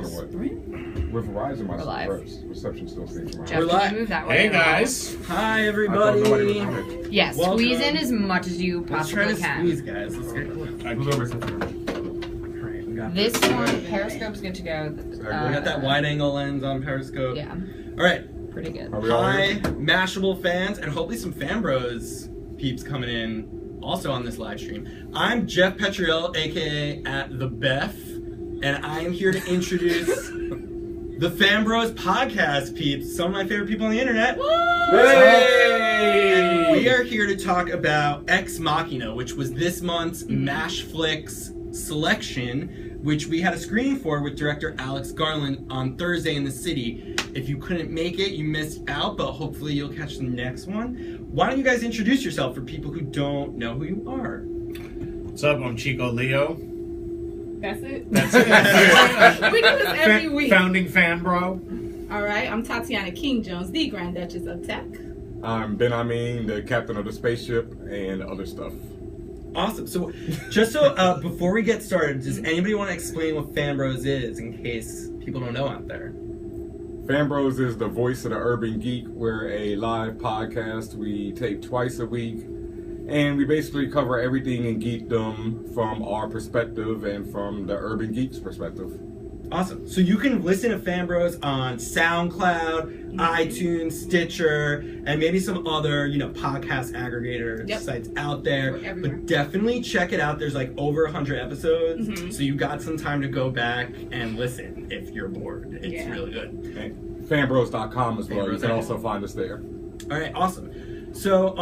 kind of what? With Verizon, my reception still seems from Jeff, can you move that way? Hey guys. Hi everybody. Yeah, squeeze in as much as you possibly Let's try to can. squeeze, guys. Let's get close. This one, Periscope's good to go. We got that wide angle lens on Periscope. Yeah. All right. Pretty good. Hi, Mashable fans, and hopefully some FanBros peeps coming in also on this live stream. I'm Jeff Petriel, aka at the Beth, and I am here to introduce the FanBros podcast peeps, some of my favorite people on the internet. Hey! And we are here to talk about Ex Machina, which was this month's Mashflix selection, which we had a screening for with director Alex Garland on Thursday in the city. If you couldn't make it, you missed out, but hopefully you'll catch the next one. Why don't you guys introduce yourself for people who don't know who you are? What's up? I'm Chico Leo. That's it? That's it. We do this every week. Founding fan, bro. All right, I'm Tatiana King-Jones, the Grand Duchess of Tech. I'm Benhameen, the captain of the spaceship, and other stuff. Awesome. So, just so before we get started, does anybody want to explain what FanBros is in case people don't know out there? FanBros is the voice of the urban geek. We're a live podcast. We tape twice a week, and we basically cover everything in geekdom from our perspective and from the urban geek's perspective. Awesome. So you can listen to FanBros on SoundCloud, iTunes, Stitcher, and maybe some other, podcast aggregator sites out there. But definitely check it out. There's like over 100 episodes, so you got some time to go back and listen if you're bored. It's really good. Okay. FanBros.com as well. You can also find us there. All right, awesome. So,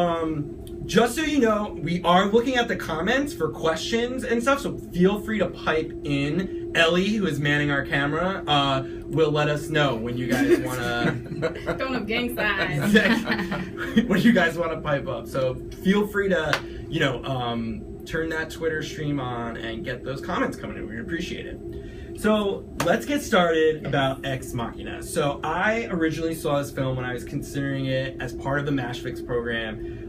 just so you know, we are looking at the comments for questions and stuff, so feel free to pipe in. Ellie, who is manning our camera, will let us know when you guys want to... Throwing up gang signs. When you guys want to pipe up. So feel free to, turn that Twitter stream on and get those comments coming in. We appreciate it. So let's get started about Ex Machina. So I originally saw this film when I was considering it as part of the Mashflix program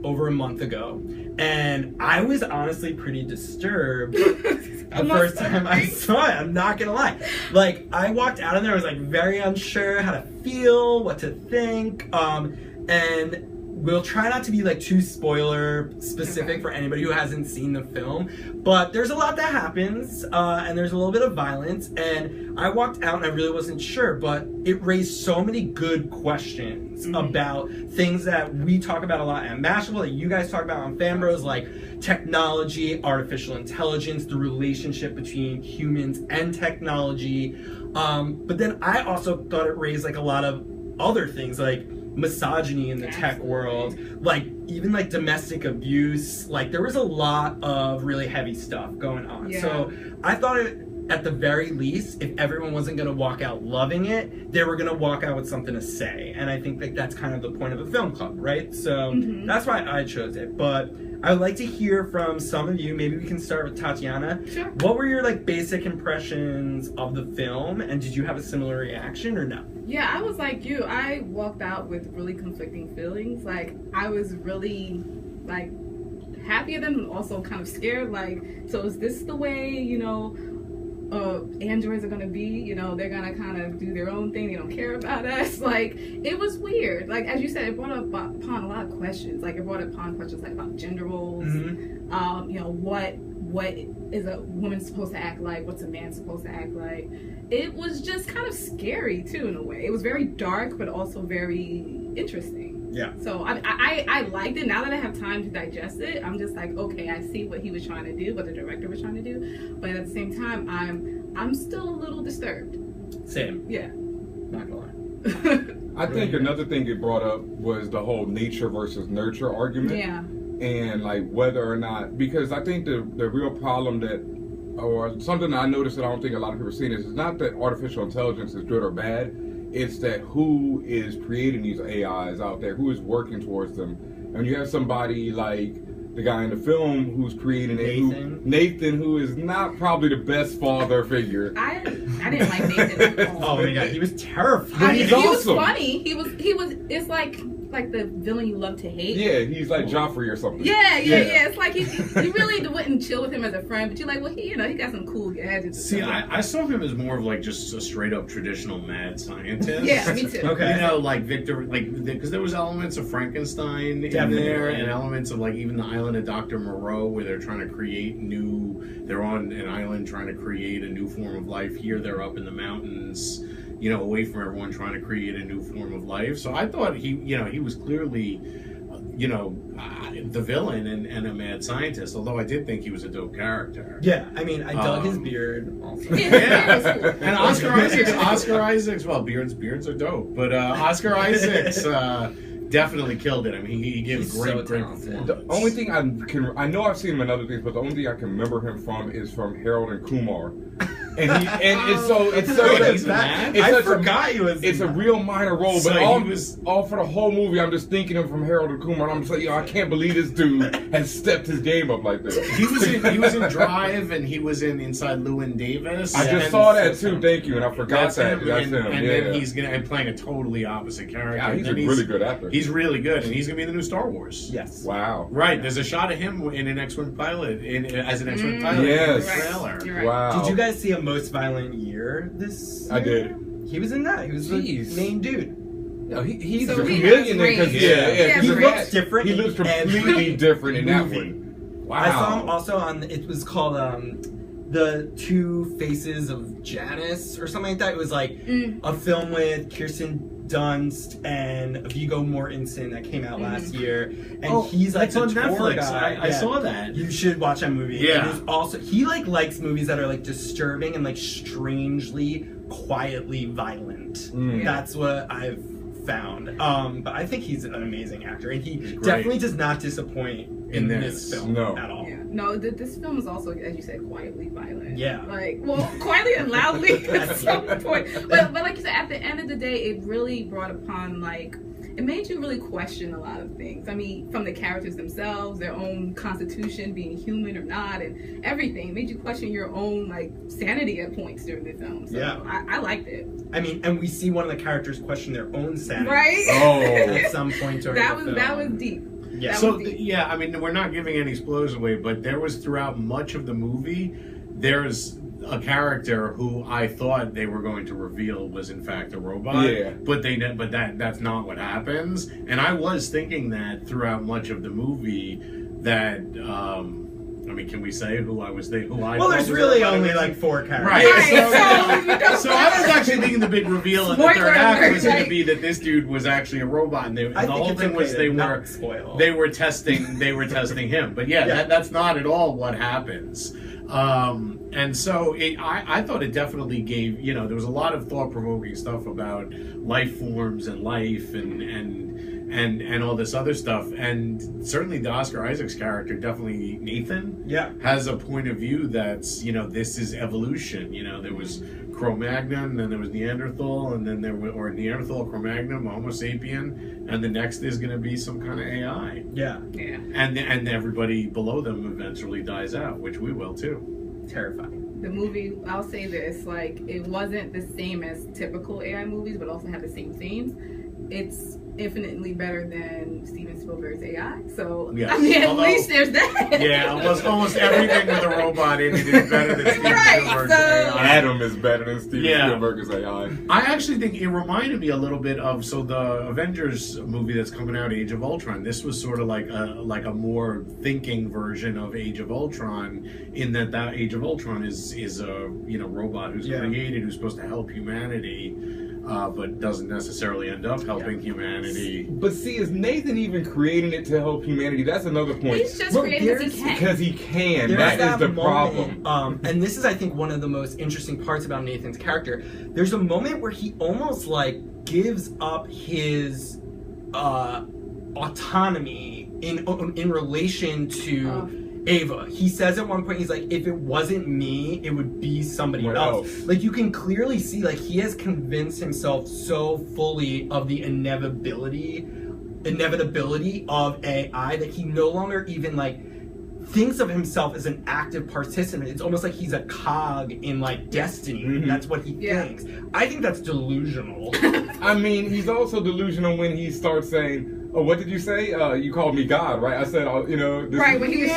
over a month ago. And I was honestly pretty disturbed the first time I saw it. I'm not gonna lie. Like, I walked out of there, I was like very unsure how to feel, what to think. And we'll try not to be like too spoiler specific for anybody who hasn't seen the film, but there's a lot that happens, and there's a little bit of violence, and I walked out and I really wasn't sure, but it raised so many good questions about things that we talk about a lot at Mashable, that you guys talk about on FanBros, like technology, artificial intelligence, the relationship between humans and technology, but then I also thought it raised like a lot of other things, like misogyny in the tech world, like even like domestic abuse. Like there was a lot of really heavy stuff going on. So I thought at the very least, if everyone wasn't going to walk out loving it, they were going to walk out with something to say. And I think that that's kind of the point of a film club, right? So that's why I chose it. But I would like to hear from some of you. Maybe we can start with Tatiana. Sure. What were your like basic impressions of the film, and did you have a similar reaction or no? Yeah, I was like you. I walked out with really conflicting feelings. Like, I was really, like, happy and then also kind of scared. Like, so is this the way, androids are gonna be? They're gonna kind of do their own thing. They don't care about us. Like, it was weird. Like, as you said, it brought upon a lot of questions. Like, it brought upon questions like about gender roles. What is a woman supposed to act like? What's a man supposed to act like? It was just kind of scary too, in a way. It was very dark, but also very interesting. Yeah. So I liked it. Now that I have time to digest it, I'm just like, okay, I see what he was trying to do, what the director was trying to do. But at the same time, I'm still a little disturbed. Same. Yeah. Not gonna lie. I think another thing it brought up was the whole nature versus nurture argument. Yeah. And like whether or not, because I think the real problem or something that I noticed that I don't think a lot of people are seeing is not that artificial intelligence is good or bad. It's that who is creating these AIs out there, who is working towards them. And you have somebody like the guy in the film who's creating Nathan, who is not probably the best father figure. I didn't like Nathan at all. Oh my god, he was terrifying. He was funny. He was. It's like like the villain you love to hate. Yeah, he's like Joffrey or something. Yeah. It's like you really wouldn't chill with him as a friend, but you're like, well, he got some cool gadgets. See, I saw him as more of like just a straight up traditional mad scientist. Yeah, me too. Okay. You know, like Victor, like because there was elements of Frankenstein in there, and elements of like even the island of Dr. Moreau, where they're trying to create they're on an island trying to create a new form of life. Here they're up in the mountains, you know, away from everyone, trying to create a new form of life. So I thought he was clearly, the villain and a mad scientist. Although I did think he was a dope character. Yeah, I mean, I dug his beard also. Yeah, and Oscar Isaacs. Well, beards are dope, but Oscar Isaacs definitely killed it. I mean, he gave great performance. The only thing I know I've seen him in other things, but the only thing I can remember him from is from Harold and Kumar. And I forgot he was. It's a real minor role, So but he all for the whole movie, I'm just thinking of from Harold and Kumar. And I'm just like, I can't believe this dude has stepped his game up like this. He was in Drive, and he was in Inside Llewyn Davis. I just saw that too. Thank you, and I forgot that. Him, That's and, him. and yeah. then he's playing a totally opposite character. Yeah, he's a really good actor. He's really good, and he's gonna be in the new Star Wars. Yes. Wow. Right. There's a shot of him in an X-Wing pilot, as an X-Wing pilot Yes. in the trailer. You're right. Wow. Did you guys see A Most Violent Year this year? I did. He was in that. He was Jeez. the main dude. No, he's So a he chameleon has because range. yeah, He because looks different. He in looks every completely different in that movie. one. Wow. I saw him also on. It was called The Two Faces of Janice or something like that. It was like a film with Kirsten Dunst and Viggo Mortensen that came out last year, and he's like that's the on tour Netflix. guy. I Yeah. saw that. You should watch that movie. Yeah. And also he likes movies that are like disturbing and like strangely, quietly violent. That's what I've found. But I think he's an amazing actor, and he definitely does not disappoint in this film at all. Yeah. No, this film is also, as you said, quietly violent. Yeah. Like, well, quietly and loudly at some point. But like you said, at the end of the day, it really brought upon, like, it made you really question a lot of things. I mean, from the characters themselves, their own constitution, being human or not, and everything. It made you question your own, like, sanity at points during the film. So Yeah. I liked it. I mean, and we see one of the characters question their own sanity. Right? Oh. At some point during the film. That was deep. Yeah. That So was deep. yeah, I mean, we're not giving any spoilers away, but there was throughout much of the movie, there's a character who I thought they were going to reveal was in fact a robot. Yeah. But that's not what happens. And I was thinking that throughout much of the movie that I mean, can we say who I was thinking? Well, there's really only like 4 characters. Right. Right. So I was actually thinking the big reveal in the Spoiler third act was alert, going to right. be that this dude was actually a robot, and the whole thing was they were testing him. But yeah. That's not at all what happens. And so I thought it definitely gave, there was a lot of thought-provoking stuff about life forms and life and all this other stuff. And certainly the Oscar Isaacs character, definitely Nathan, has a point of view that's, this is evolution. There was Cro-Magnon, then there was Neanderthal, and then or Neanderthal, Cro-Magnon, Homo sapien, and the next is going to be some kind of AI. Yeah. Yeah. And everybody below them eventually dies out, which we will too. Terrifying. The movie, I'll say this, like, it wasn't the same as typical AI movies, but also had the same themes. It's infinitely better than Steven Spielberg's AI. So, Yes. I mean, at Although- least there's that. Yeah, almost everything with a robot in it is better than Steven Right, Spielberg's so- AI. Adam is better than Steven Yeah. Spielberg's AI. I actually think it reminded me a little bit of the Avengers movie that's coming out, Age of Ultron. This was sort of like a more thinking version of Age of Ultron, in that Age of Ultron is a robot who's created, who's supposed to help humanity, but doesn't necessarily end up helping humanity. But see, is Nathan even creating it to help humanity? That's another point. He's just creating because he can. Because he can. There's That is the moment, problem. and this is, I think, one of the most interesting parts about Nathan's character. There's a moment where he almost like gives up his autonomy in relation to Ava. He says at one point, he's like, if it wasn't me, it would be somebody else. Like, you can clearly see, like, he has convinced himself so fully of the inevitability of AI that he no longer even, like, thinks of himself as an active participant. It's almost like he's a cog in, like, destiny. Mm-hmm. That's what he thinks. I think that's delusional. I mean, he's also delusional when he starts saying, Oh, what did you say? You called me God, right? I said, you know... This right, when he was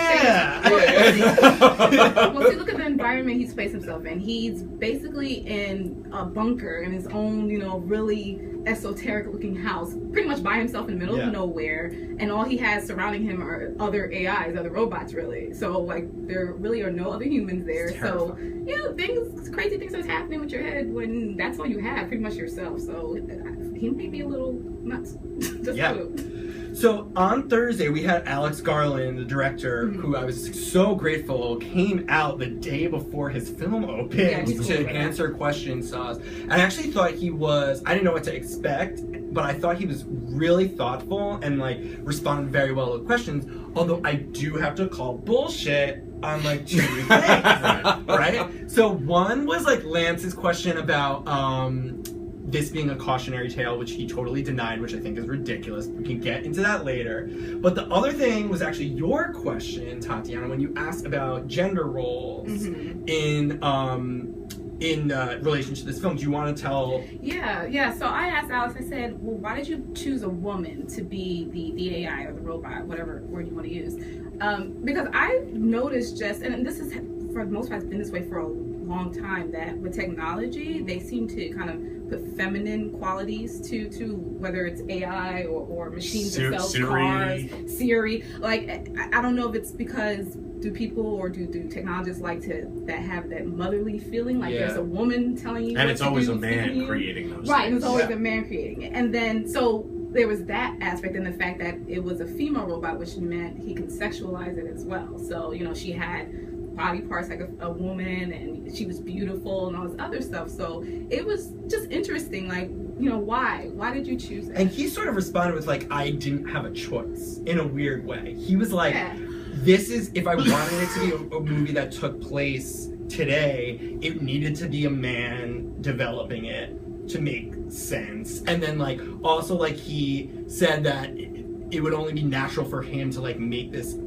well, see, look at the environment he's placed himself in. He's basically in a bunker in his own, you know, really esoteric-looking house, pretty much by himself in the middle of nowhere, and all he has surrounding him are other AIs, other robots, really. So, like, there really are no other humans there. So, you know, crazy things are happening with your head when that's all you have, pretty much yourself. So, he may be a little nuts. Just a little. So on Thursday, we had Alex Garland, the director, who I was so grateful came out the day before his film opened to answer questions to us. And I actually thought he was, I didn't know what to expect, but I thought he was really thoughtful and like responded very well to questions. Although I do have to call bullshit on like 2 things, right? So one was like Lance's question about this being a cautionary tale, which he totally denied, which I think is ridiculous. We can get into that later. But the other thing was actually your question, Tatiana, when you asked about gender roles in relation to this film. Do you want to tell? Yeah. So I asked Alex, I said, well, why did you choose a woman to be the AI or the robot, whatever word you want to use? Because I noticed and this is, for the most part, it's been this way for a long time, that with technology, they seem to kind of put feminine qualities to whether it's AI or machines that sell cars, Siri. Like, I don't know if it's because do people or do technologists like that have that motherly feeling, like there's a woman telling you, and it's always a man creating those right, things. and it's always a man creating it. And then so there was that aspect, and the fact that it was a female robot, which meant he can sexualize it as well. So, you know, she had body parts like a woman, and she was beautiful and all this other stuff. So it was just interesting, like, you know, why did you choose that? And he sort of responded with like, I didn't have a choice, in a weird way. He was like, this is, if I wanted it to be a movie that took place today, it needed to be a man developing it to make sense. And then like also like he said that it would only be natural for him to like make this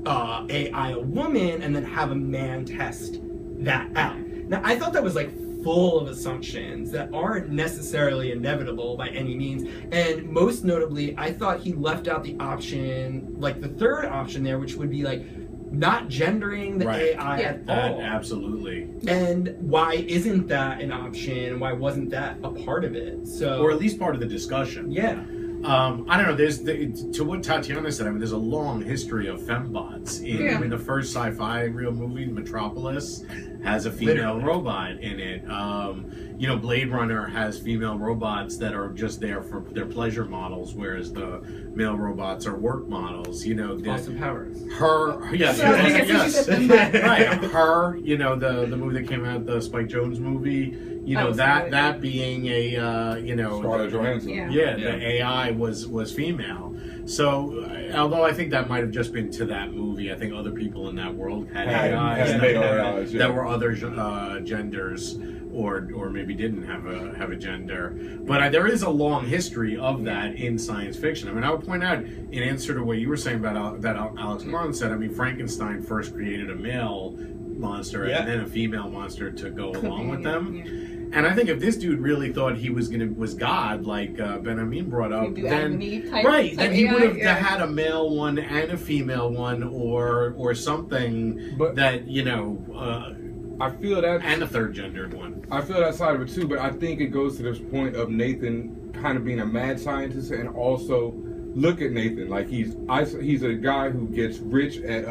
AI a woman and then have a man test that out. Now I thought that was like full of assumptions that aren't necessarily inevitable by any means, and most notably I thought he left out the option, like the third option there, which would be like not gendering the AI at all. Absolutely. And why isn't that an option? Why wasn't that a part of it? So, or at least part of the discussion. Yeah. I don't know. To what Tatiana said. I mean, there's a long history of fembots. I mean, the first sci-fi real movie, Metropolis, has a female robot in it. You know, Blade Runner has female robots that are just there for their pleasure models, whereas the male robots are work models. You know, Austin Powers. Yes. Right. Her. You know, the movie that came out, the Spike Jonze movie. You know, that being a you know, Scarlett Johansson. The AI was female. So, although I think that might have just been to that movie, I think other people in that world had AIs that were other genders, or maybe didn't have a gender. But there is a long history of that in science fiction. I mean, I would point out, in answer to what you were saying about that Alex Garland said, I mean, Frankenstein first created a male monster and then a female monster to go along with them. Yeah. And I think if this dude really thought he was God, like Benhameen brought up, then he would have had a male one and a female one, or something. But that, you know, I feel that, and a third gendered one. I feel that side of it too, but I think it goes to this point of Nathan kind of being a mad scientist, and also look at Nathan, like he's a guy who gets rich at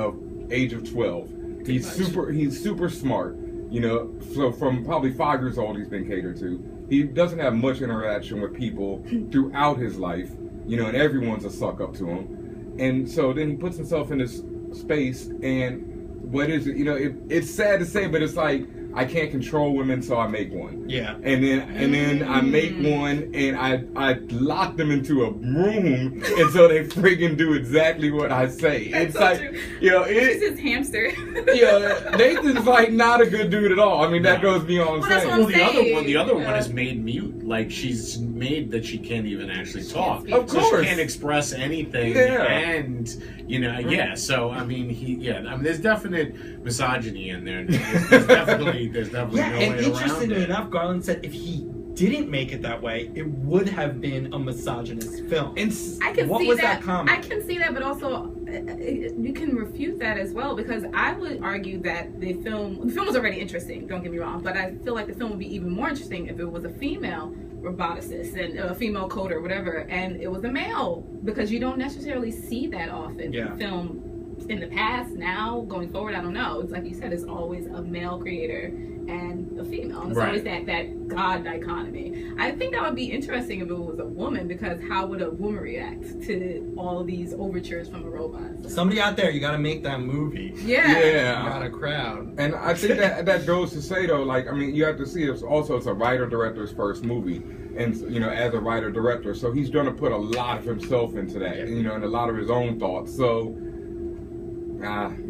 age of 12. He's super smart. You know, so from probably 5 years old, he's been catered to. He doesn't have much interaction with people throughout his life, you know, and everyone's a suck up to him. And so then he puts himself in this space, and what is it? You know, it's sad to say, but it's like, I can't control women, so I make one. Yeah. And then I make one, and I lock them into a room until they friggin' do exactly what I say. It's like, you know, it's his hamster. Yeah, Nathan's like not a good dude at all. I mean, that goes beyond saying. Well, the other one is made mute. Like, she's made that she can't even actually talk. Of course, so she can't express anything. Yeah. And you know, So I mean, I mean, there's definite misogyny in there. There's definitely no way around it. And interestingly enough, Garland said if he didn't make it that way, it would have been a misogynist film. I can what see was that comment? I can see that, but also you can refute that as well, because I would argue that the film was already interesting, don't get me wrong, but I feel like the film would be even more interesting if it was a female roboticist and a female coder or whatever, and it was a male, because you don't necessarily see that often in film in the past. Now going forward, I don't know, it's like you said, it's always a male creator and a female, and it's always that god dichotomy. I think that would be interesting if it was a woman, because how would a woman react to all these overtures from a robot? Somebody out there, you got to make that movie. Yeah. You got a crowd. And I think that goes to say, though, like, I mean, you have to see it's a writer-director's first movie. And, you know, as a writer-director, so he's going to put a lot of himself into that, you know, and a lot of his own thoughts. So,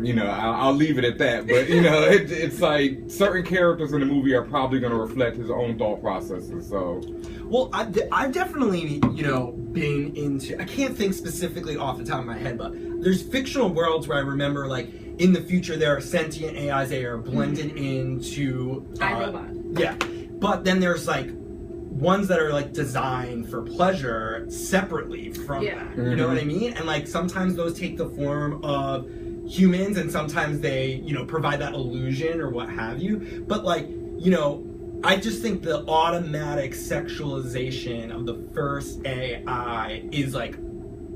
you know, I'll leave it at that. But, you know, it's like certain characters in the movie are probably going to reflect his own thought processes. So, well, I've definitely, you know, been into, I can't think specifically off the top of my head, but there's fictional worlds where I remember, like, in the future there are sentient AIs that are blended into iRobot. Yeah. But then there's, like, ones that are, like, designed for pleasure separately from that. You know what I mean? And, like, sometimes those take the form of humans, and sometimes they, you know, provide that illusion or what have you. But, like, you know, I just think the automatic sexualization of the first AI is, like,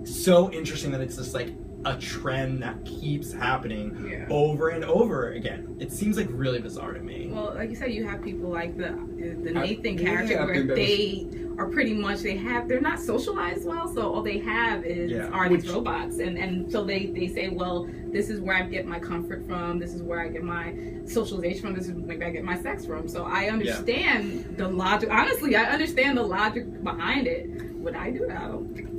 so interesting that it's just, like, a trend that keeps happening over and over again. It seems, like, really bizarre to me. Well, like you said, you have people like the Nathan character where they are pretty much, they're not socialized well, so all they have are these robots, and so they say, well, this is where I get my comfort from, this is where I get my socialization from, this is where I get my sex from. So I understand the logic. Honestly, I understand the logic behind it. Would I do that?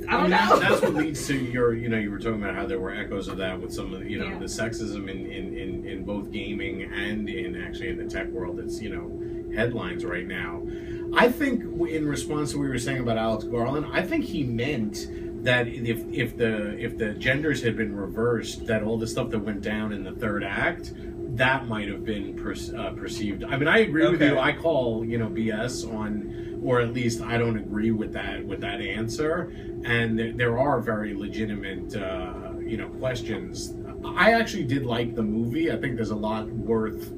I don't know. That's what leads to your, you know, you were talking about how there were echoes of that with some of the, you know, the sexism in both gaming and in the tech world. It's, you know, headlines right now. I think in response to what we were saying about Alex Garland, I think he meant that if the genders had been reversed, that all the stuff that went down in the third act, that might have been perceived. I mean, I agree with you. I call, you know, BS on, or at least I don't agree with that answer. And there are very legitimate, you know, questions. I actually did like the movie. I think there's a lot worth,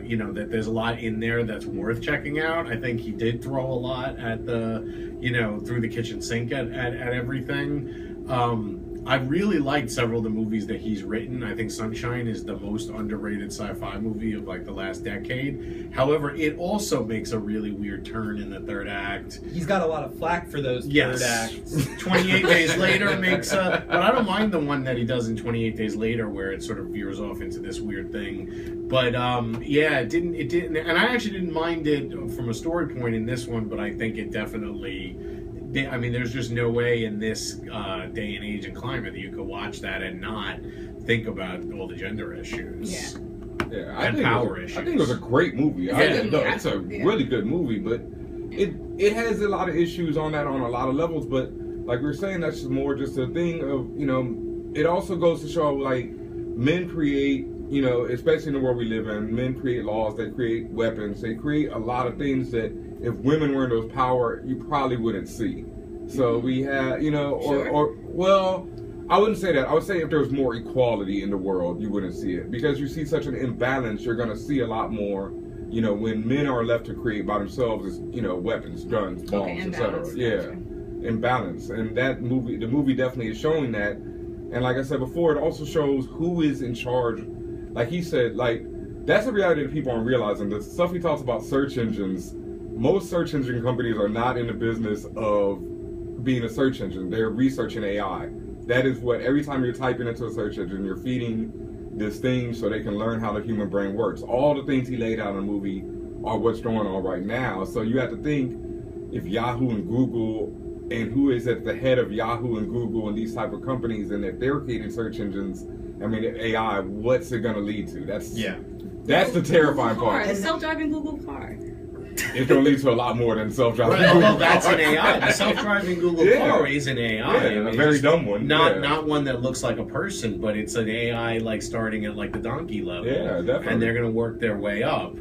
you know, that there's a lot in there that's worth checking out. I think he did throw a lot at the, you know, through the kitchen sink at everything. I really liked several of the movies that he's written. I think Sunshine is the most underrated sci-fi movie of like the last decade. However, it also makes a really weird turn in the third act. He's got a lot of flack for those third acts. 28 Days Later makes but I don't mind the one that he does in 28 Days Later where it sort of veers off into this weird thing. But yeah, it didn't, and I actually didn't mind it from a story point in this one, but I think it definitely, I mean, there's just no way in this day and age and climate that you could watch that and not think about all the gender issues. And power issues. I think it was a great movie. It's a really good movie, but it has a lot of issues on that on a lot of levels. But like we were saying, that's just more just a thing of, you know, it also goes to show like men create, you know, especially in the world we live in, men create laws, they create weapons, they create a lot of things that if women were in those power, you probably wouldn't see. So we have, you know, or well, I wouldn't say that. I would say if there was more equality in the world, you wouldn't see it. Because you see such an imbalance, you're going to see a lot more, you know, when men are left to create by themselves, is, you know, weapons, guns, bombs, etc. Imbalance. And that movie, the movie definitely is showing that. And like I said before, it also shows who is in charge. Like he said, like, that's a reality that people aren't realizing. The stuff he talks about search engines, most search engine companies are not in the business of being a search engine. They're researching AI. That is what, every time you're typing into a search engine, you're feeding this thing so they can learn how the human brain works. All the things he laid out in the movie are what's going on right now. So you have to think, if Yahoo and Google, and who is at the head of Yahoo and Google and these type of companies, and if they're creating search engines, I mean, AI, what's it going to lead to? That's the terrifying part. A self-driving Google car. It's going to lead to a lot more than self-driving Google car. Well, that's an AI. The self-driving Google car is an AI. Yeah, I mean, a very dumb one. Not one that looks like a person, but it's an AI like starting at like the donkey level. Yeah, definitely. And they're going to work their way up.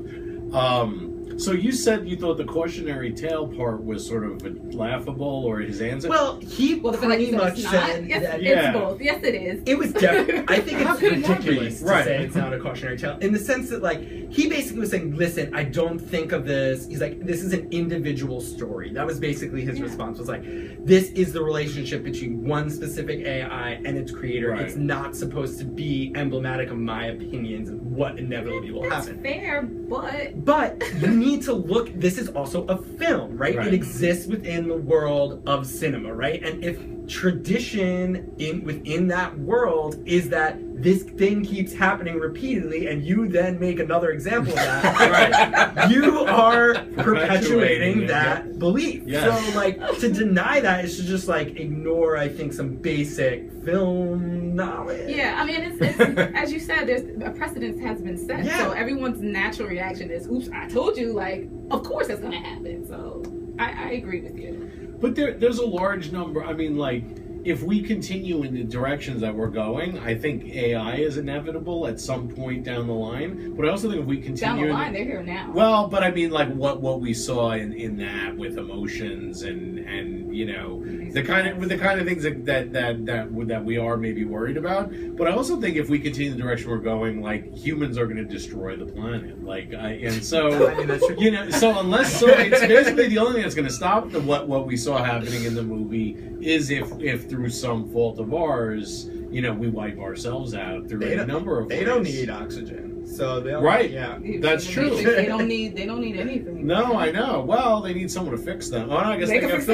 So you said you thought the cautionary tale part was sort of laughable, or his answer? Well, he pretty much said that. It's both. Yes, it is. It was definitely. I think it's ridiculous to right. say it's not a cautionary tale, in the sense that, like, he basically was saying, "Listen, I don't think of this." He's like, "This is an individual story." That was basically his response. Was like, "This is the relationship between one specific AI and its creator. Right. It's not supposed to be emblematic of my opinions of what inevitably will happen." Fair, but you need to look. This is also a film, right? It exists within the world of cinema, right? And if tradition within that world is that this thing keeps happening repeatedly, and you then make another example of that, right? You are perpetuating that belief. Yes. So, like, to deny that is to just, like, ignore, I think, some basic film knowledge. Yeah, I mean, it's as you said, there's a precedent has been set. Yeah. So everyone's natural reaction is, "Oops, I told you." Like, of course that's gonna happen. So I agree with you. But there's a large number. I mean, like, if we continue in the directions that we're going, I think AI is inevitable at some point down the line. But I also think if we continue Down the line, they're here now. Well, but I mean, like, what we saw in that with emotions and you know the kind of things that we are maybe worried about. But I also think if we continue the direction we're going, like, humans are going to destroy the planet. Like, so I mean, that's true. you know, so it's basically the only thing that's going to stop what we saw happening in the movie is if through some fault of ours, you know, we wipe ourselves out through a number of ways. They don't need oxygen, so they'll yeah, that's true. They don't need anything. No, I know. Well, they need someone to fix them. Oh, no, I guess they got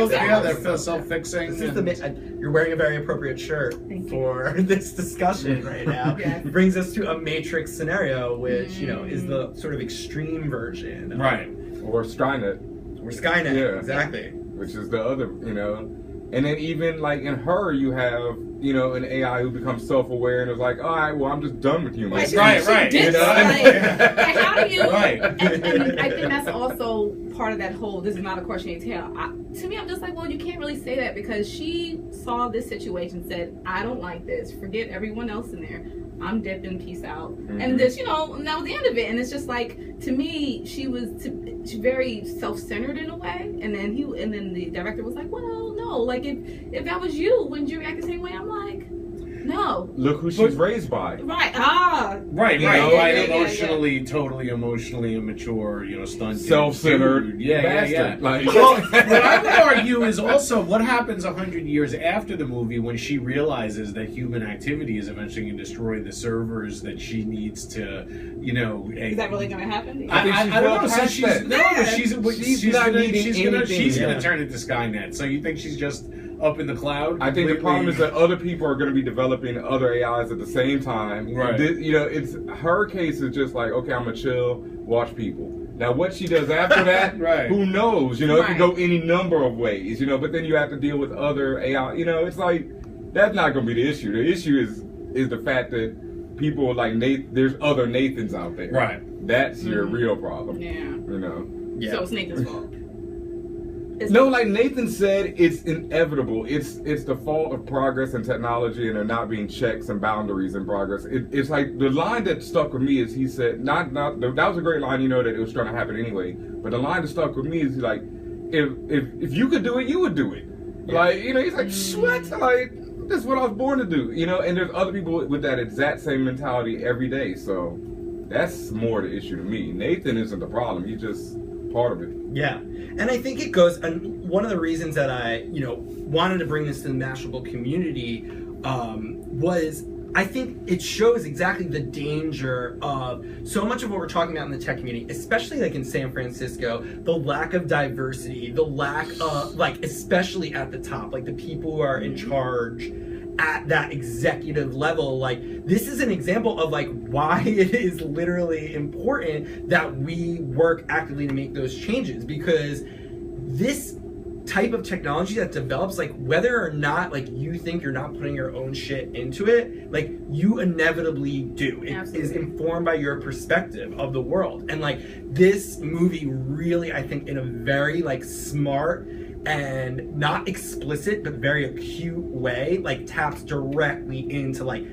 they're self-fixing. This is you're wearing a very appropriate shirt for this discussion right now. Yes. It brings us to a Matrix scenario, which, you know, is the sort of extreme version. Right. Or Skynet. Or Skynet, Yeah. exactly. Which is the other, you know. And then even, like, in her, you have, you know, an AI who becomes self-aware and is like, all right, well, I'm just done with humans. Right. You know? Like, how do you... Right. And I think that's also part of that whole, this is not a cautionary tale. To me, I'm just like, well, you can't really say that, because she saw this situation, said, I don't like this. Forget everyone else in there. I'm dipping, peace out. Mm-hmm. And this, you know, and that was the end of it. And it's just like, to me, she's very self-centered in a way. And then the director was like, well, no, like, if that was you, wouldn't you react the same way? I'm like, no. Look who she's raised by. Right. Right. Yeah. Totally emotionally immature, you know, stunted, self-centered, bastard. Like, well, what I would argue is also what happens 100 years after the movie when she realizes that human activity is eventually going to destroy the servers that she needs to, you know. Is that really going to happen? I don't know. So she's not needing anything. She's going to turn into Skynet. So you think she's just up in the cloud? I think the problem is that other people are going to be developing other AIs at the same time. Right. You know, it's her case is just like, okay, I'm gonna chill, watch people. Now, what she does after that, right. Who knows? You know, it could go any number of ways. You know, but then you have to deal with other AI. You know, it's like that's not going to be the issue. The issue is the fact that people like there's other Nathans out there. Right. That's your real problem. Yeah. You know. Yeah. So it's Nathan's fault. No, like Nathan said, it's inevitable. It's the fault of progress and technology, and there not being checks and boundaries in progress. It's like the line that stuck with me is he said, that was a great line, you know, that it was going to happen anyway. But the line that stuck with me is like, if you could do it, you would do it. Yeah. Like, you know, he's like, what? Like, that's what I was born to do. You know, and there's other people with that exact same mentality every day. So that's more the issue to me. Nathan isn't the problem. He's just part of it. Yeah. And I think it goes, and one of the reasons that I, you know, wanted to bring this to the Mashable community was I think it shows exactly the danger of so much of what we're talking about in the tech community, especially like in San Francisco, the lack of diversity, the lack of, like, especially at the top, like the people who are in charge at that executive level. Like, this is an example of like why it is literally important that we work actively to make those changes, because this type of technology that develops, like, whether or not like you think you're not putting your own shit into it, like, you inevitably do. It is informed by your perspective of the world. And like, this movie really, I think, in a very like smart and not explicit but very acute way, like, taps directly into like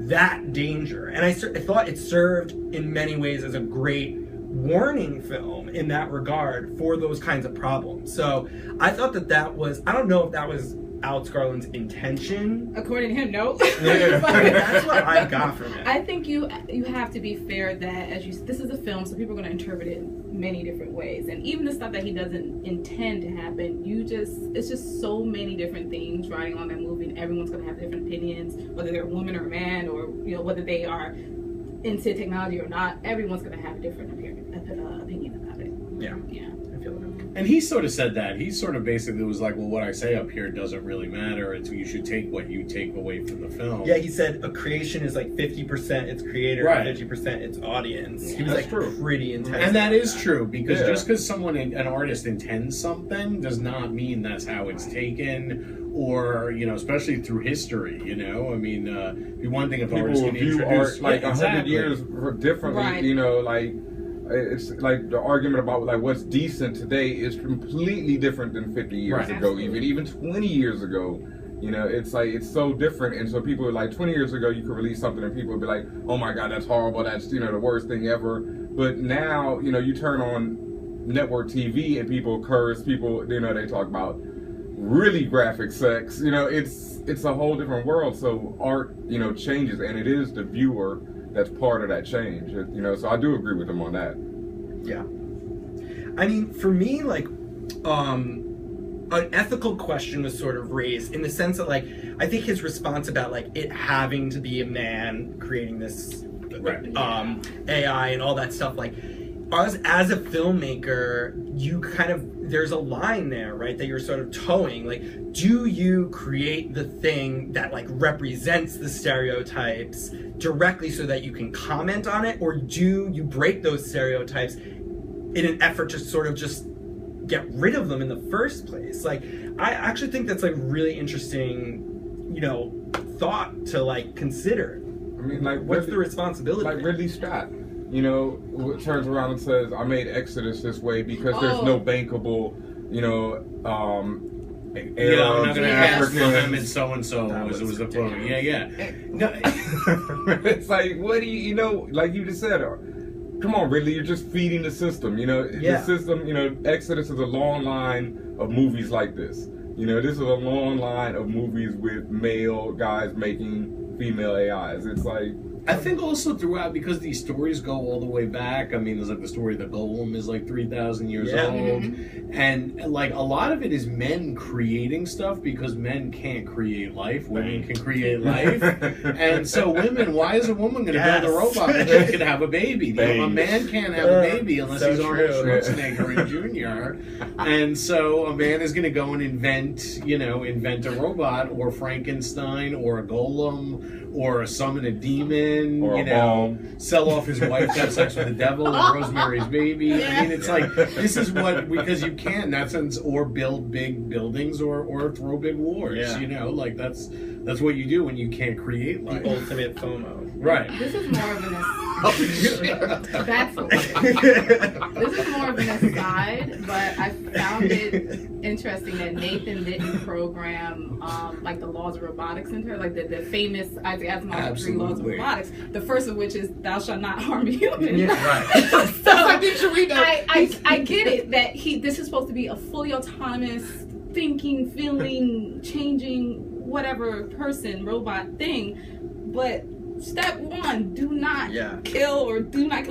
that danger. And I thought it served in many ways as a great warning film in that regard for those kinds of problems. So I thought that was, I don't know if that was Alex Garland's intention. According to him, no. That's what I got from it. I think you have to be fair that this is a film, so people are going to interpret it many different ways, and even the stuff that he doesn't intend to happen, it's just so many different things riding on that movie, and everyone's going to have different opinions, whether they're a woman or a man, or whether they are into technology or not. Everyone's going to have a different opinion about it. Yeah. I feel that. And he sort of said that. He sort of basically was like, well, what I say up here doesn't really matter. You should take what you take away from the film. Yeah, he said a creation is like 50% its creator, right, and 50% its audience. He was That's like true. Pretty intense. And that is true, because just because an artist intends something does not mean that's how it's taken, or, especially through history, I mean, it'd be one thing if artists can view introduce... art like 100 years differently, right. Like... It's like the argument about like what's decent today is completely different than 50 years ago, even 20 years ago. It's like it's so different, and so people are like 20 years ago you could release something and people would be like, oh my god, that's horrible, that's the worst thing ever. But now you turn on network TV and people curse, people they talk about really graphic sex. It's a whole different world. So art changes, and it is the viewer that's part of that change, so I do agree with him on that. Yeah. I mean, for me, like, an ethical question was sort of raised in the sense that, like, I think his response about, like, it having to be a man creating this AI and all that stuff, like, as a filmmaker, you there's a line there, right, that you're sort of towing. Like, do you create the thing that, like, represents the stereotypes directly so that you can comment on it, or do you break those stereotypes in an effort to sort of just get rid of them in the first place? Like, I actually think that's, like, really interesting, thought to, like, consider. I mean, like, what's the responsibility? Like Ridley Scott. Turns around and says, I made Exodus this way because there's no bankable, I'm not going to ask Mohammed so-and-so. It was a quote. Yeah. No. It's like, what do you, like you just said, come on, Ridley, you're just feeding the system. The system, Exodus is a long line of movies like this. This is a long line of movies with male guys making female AIs. It's like... I think also throughout, because these stories go all the way back. I mean, there's like the story of the Golem is like 3,000 years old, and like a lot of it is men creating stuff because men can't create life. Women can create life, and so women. Why is a woman going to build a robot that she can have a baby? A man can't have a baby unless he's Arnold Schwarzenegger Jr. And so a man is going to go and invent a robot or Frankenstein or a golem or summon a demon, or sell off his wife to have sex with the devil and Rosemary's Baby. I mean, it's like, this is what, because you can, in that sense, or build big buildings or throw big wars, like that's what you do when you can't create life. The ultimate FOMO. Right. This is more of an This is more of an aside, but I found it interesting that Nathan didn't program like the laws of robotics into her, like the famous Isaac Asimov's 3 laws of robotics. The first of which is thou shalt not harm a human. Yeah, right. So I get it that this is supposed to be a fully autonomous, thinking, feeling, changing, whatever person, robot thing, but step 1, do not kill a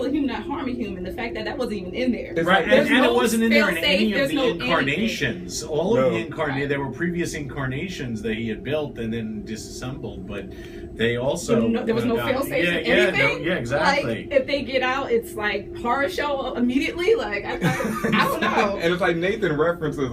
human, not harm a human. The fact that wasn't even in there. Right, and it wasn't in there in any of the incarnations. All of the incarnations, there were previous incarnations that he had built and then disassembled, but they also... there was no fail-safe or anything? Yeah, exactly. Like, if they get out, it's like horror show immediately. Like, I don't know. And it's like Nathan references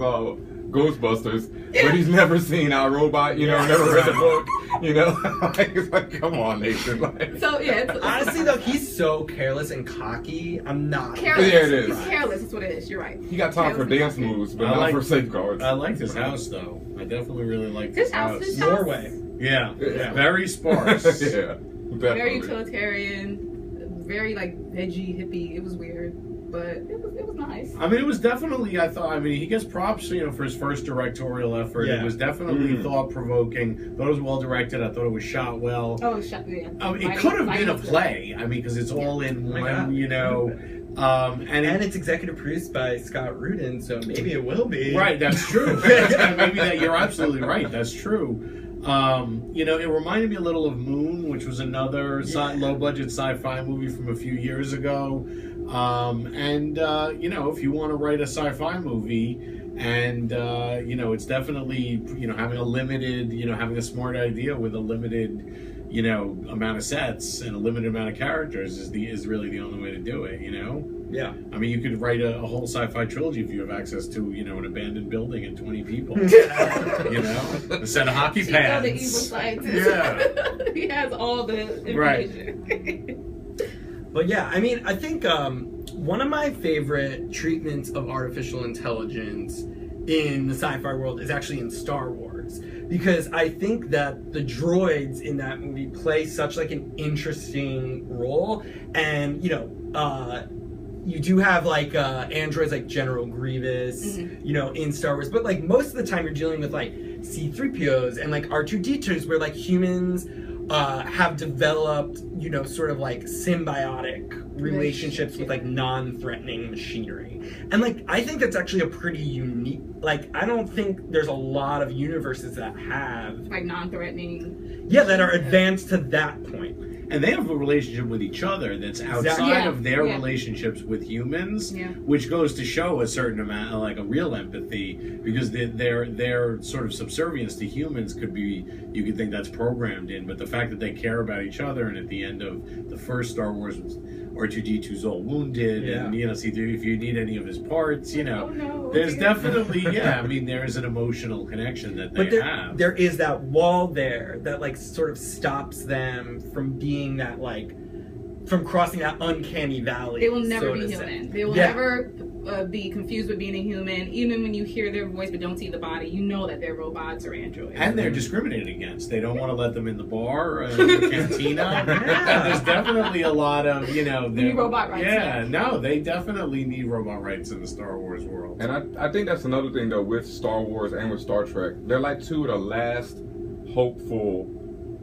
Ghostbusters, but he's never seen our robot, never read the book, it's like, come on, Nathan. Like, so honestly though, he's so careless and cocky. I'm not careless. Yeah, it is. He's careless. That's what it is. You're right. He got time for dance moves, but not for safeguards. I like this house though. I definitely really like this house. Norway. Yeah, very sparse. Yeah, definitely. Very utilitarian, very like veggie hippie. It was weird. But it was nice. I mean, it was definitely, he gets props, for his first directorial effort. Yeah. It was definitely thought-provoking. Thought it was well-directed. I thought it was shot well. Oh, it was shot, yeah. It could have been a play. I mean, because it's all in one, And it's executive produced by Scott Rudin, so maybe it will be. Right, that's true. Maybe you're absolutely right. That's true. It reminded me a little of Moon, which was another low-budget sci-fi movie from a few years ago. If you want to write a sci-fi movie, and it's definitely having a limited, having a smart idea with a limited, amount of sets and a limited amount of characters is really the only way to do it. Yeah. I mean, you could write a whole sci-fi trilogy if you have access to, an abandoned building and 20 people. A set of hockey pads. The evil scientist. Yeah. He has all the information. Right. But yeah, I mean, I think one of my favorite treatments of artificial intelligence in the sci-fi world is actually in Star Wars, because I think that the droids in that movie play such like an interesting role, and you do have like androids like General Grievous, in Star Wars, but like most of the time you're dealing with like C-3POs and like R2-D2s, where like humans have developed, sort of like symbiotic relationships with like non-threatening machinery. And like, I think that's actually a pretty unique, like, I don't think there's a lot of universes that have like non-threatening. Yeah, that are advanced to that point. And they have a relationship with each other that's outside of their relationships with humans, which goes to show a certain amount of like a real empathy, because their sort of subservience to humans could be, you could think that's programmed in, but the fact that they care about each other, and at the end of the first Star Wars, R2-D2's all wounded, and see if you need any of his parts, there's definitely I mean, there is an emotional connection that they have. There is that wall there that like sort of stops them from being that like from crossing that uncanny valley. They will never be human. They will never be confused with being a human. Even when you hear their voice but don't see the body, you know that they're robots or androids. And they're discriminated against. They don't want to let them in the bar, the cantina. There's definitely a lot of, they need robot rights. Yeah, no, they definitely need robot rights in the Star Wars world. And I think that's another thing, though, with Star Wars and with Star Trek. They're like two of the last hopeful